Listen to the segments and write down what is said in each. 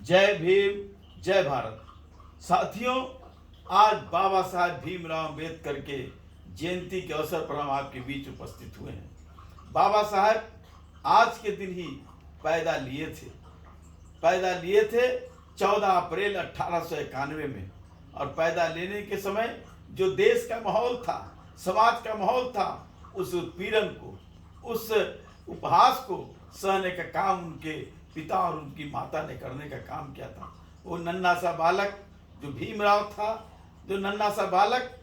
जय भीम, जय भारत। साथियों, आज बाबा साहेब भीमराव अम्बेडकर के जयंती के अवसर पर हम आपके बीच उपस्थित हुए हैं। बाबा साहेब आज के दिन ही पैदा लिए थे 14 अप्रैल 1891 में। और पैदा लेने के समय जो देश का माहौल था, समाज का माहौल था, उस उत्पीड़न को, उस उपहास को सहने का काम उनके पिता और उनकी माता ने करने का काम किया था। वो नन्हा सा बालक जो भीमराव था, जो नन्हा सा बालक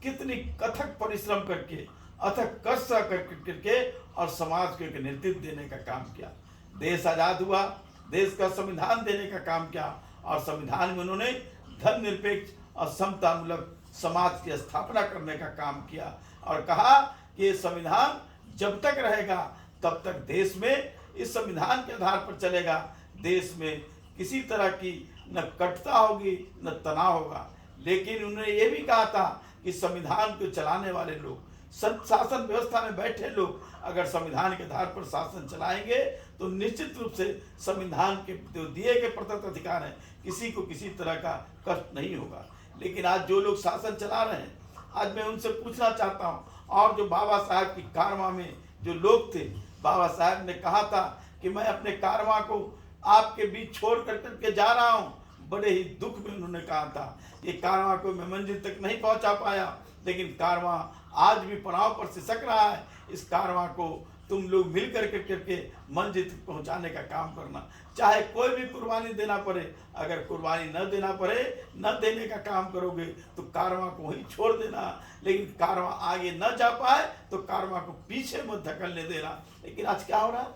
कितनी कथक परिश्रम करके, अथक कष्ट करके और समाज को एक नेतृत्व देने का काम किया। देश आज़ाद हुआ, देश का संविधान देने का काम किया और संविधान में उन्होंने धर्मनिरपेक्ष और समतामूलक समाज की स्थापना करने का काम किया और कहा कि ये संविधान जब तक रहेगा तब तक देश में इस संविधान के आधार पर चलेगा। देश में किसी तरह की न कटुता होगी न तनाव होगा। लेकिन उन्होंने ये भी कहा था कि संविधान को चलाने वाले लोग, शासन व्यवस्था में बैठे लोग अगर संविधान के आधार पर शासन चलाएंगे तो निश्चित रूप से संविधान के जो दिए गए प्रदत्त अधिकार हैं, किसी को किसी तरह का कष्ट नहीं होगा। लेकिन आज जो लोग शासन चला रहे हैं, आज मैं उनसे पूछना चाहता हूँ, और जो बाबा साहब की कारवां में जो लोग थे, बाबा साहब ने कहा था कि मैं अपने कारवां को आपके बीच छोड़ करके जा रहा हूँ। बड़े ही दुख में उन्होंने कहा था, ये कारवां को मैं मंजिल तक नहीं पहुँचा पाया, लेकिन कारवां आज भी पड़ाव पर सिसक रहा है। इस कारवां को तुम लोग मिल करके मंजिल तक पहुँचाने का काम करना, चाहे कोई भी कुर्बानी देना पड़े। अगर कुर्बानी न देना पड़े, न देने का काम करोगे तो कारवां को वहीं छोड़ देना। लेकिन कारवां आगे न जा पाए तो कारवां को पीछे मत धकेलने देना। लेकिन आज क्या हो रहा है,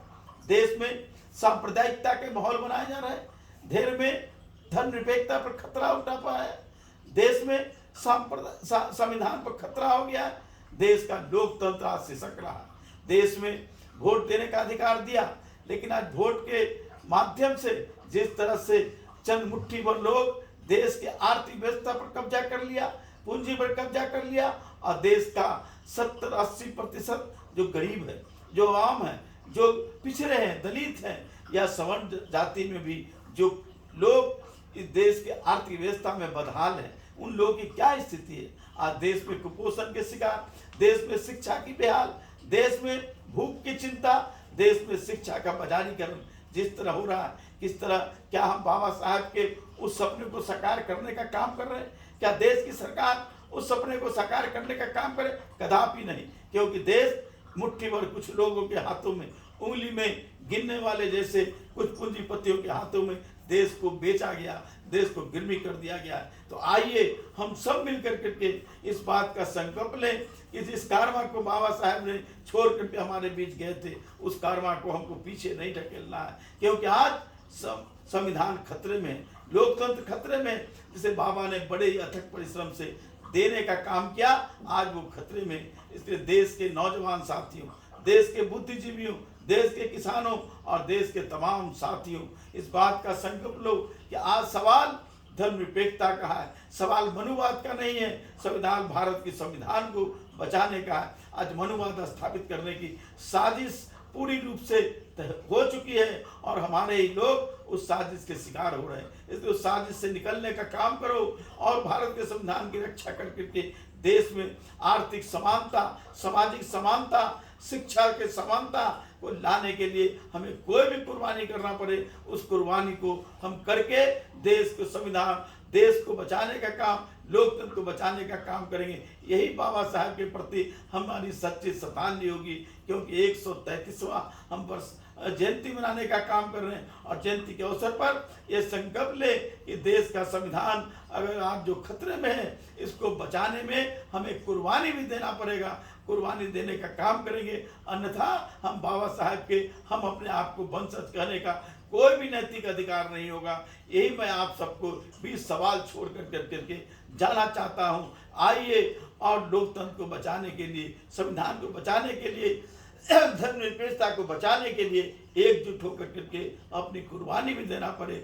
देश में सांप्रदायिकता के माहौल बनाया जा रहा है, देश में धर्मनिरपेक्षता पर खतरा उठा पाया है, देश में संविधान पर खतरा हो गया है, देश का लोकतंत्र आज सिसक रहा है। देश में वोट देने का अधिकार दिया, लेकिन आज वोट के माध्यम से जिस तरह से चंद मुट्ठी भर लोग देश के आर्थिक व्यवस्था पर कब्जा कर लिया, पूंजी पर कब्जा कर लिया, और देश का 70-80% जो गरीब है, जो आम है, जो पिछड़े हैं, दलित हैं या सवर्ण जाति में भी जो लोग इस देश के आर्थिक व्यवस्था में बदहाल हैं, उन लोगों की क्या स्थिति है। आज देश में कुपोषण के शिकार, देश में शिक्षा की बेहाल, देश में भूख की चिंता, देश में शिक्षा का बाजारीकरण जिस तरह हो रहा है, किस तरह, क्या हम बाबा साहब के उस सपने को साकार करने का काम कर रहे हैं? क्या देश की सरकार उस सपने को साकार करने का काम करे? कदापि नहीं, क्योंकि देश मुट्ठी भर कुछ लोगों के हाथों में, उंगली में गिनने वाले जैसे कुछ पूंजीपतियों के हाथों में देश को बेचा गया, देश को गिरवी कर दिया गया है। तो आइए हम सब मिलकर करके इस बात का संकल्प लें कि जिस कारवां को बाबा साहब ने छोड़ करके हमारे बीच गए थे, उस कारवां को हमको पीछे नहीं ढकेलना है। क्योंकि आज संविधान खतरे में, लोकतंत्र खतरे में, जिसे बाबा ने बड़े ही अथक परिश्रम से देने का काम किया, आज वो खतरे में। इसलिए देश के नौजवान साथियों, देश के बुद्धिजीवियों, देश के किसानों और देश के तमाम साथियों, इस बात का संकल्प लो कि आज सवाल धर्मनिरपेक्षता का है, सवाल मनुवाद का नहीं है। संविधान भारत के संविधान को बचाने का है। आज मनुवाद स्थापित करने की साजिश पूरी रूप से हो चुकी है और हमारे ही लोग उस साजिश के शिकार हो रहे हैं। इसलिए उस साजिश से निकलने का काम करो और भारत के संविधान की रक्षा करके देश में आर्थिक समानता, सामाजिक समानता, शिक्षा के समानता को लाने के लिए हमें कोई भी कुर्बानी करना पड़े, उस कुर्बानी को हम करके देश को, संविधान, देश को बचाने का काम, लोकतंत्र को बचाने का काम करेंगे। यही बाबा साहब के प्रति हमारी सच्ची श्रद्धांजलि होगी। क्योंकि 133वां हम वर्ष जयंती मनाने का काम कर रहे हैं और जयंती के अवसर पर ये संकल्प ले कि देश का संविधान अगर आज जो खतरे में है, इसको बचाने में हमें कुर्बानी भी देना पड़ेगा। कुर्बानी देने का काम करेंगे, अन्यथा हम बाबा साहब के, हम अपने आप को वंशज कहने का कोई भी नैतिक अधिकार नहीं होगा। यही मैं आप सबको भी सवाल छोड़ करके जाना चाहता हूँ। आइए और लोकतंत्र को बचाने के लिए, संविधान को बचाने के लिए, धर्मनिरपेक्षता को बचाने के लिए एकजुट होकर करके अपनी कुर्बानी भी देना पड़े,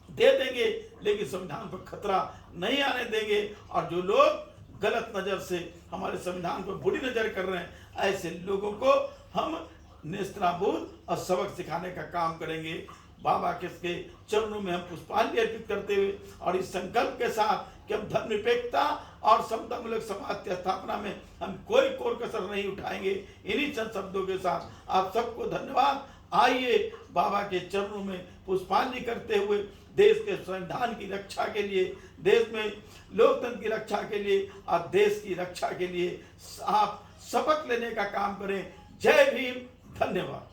दे देंगे, लेकिन संविधान पर खतरा नहीं आने देंगे। और जो लोग गलत नज़र से हमारे संविधान पर बुरी नज़र कर रहे हैं, ऐसे लोगों को हम नेस्तनाबूद और सबक सिखाने का काम करेंगे। बाबा के चरणों में हम पुष्पांजलि अर्पित करते हुए और इस संकल्प के साथ कि हम धर्मनिरपेक्षता और समतामूलक समाज की स्थापना में हम कोई कोर कसर नहीं उठाएंगे, इन्हीं चंद शब्दों के साथ आप सबको धन्यवाद। आइए बाबा के चरणों में पुष्पांजलि करते हुए देश के संविधान की रक्षा के लिए, देश में लोकतंत्र की रक्षा के लिए और देश की रक्षा के लिए आप शपथ लेने का काम करें। जय भीम, धन्यवाद।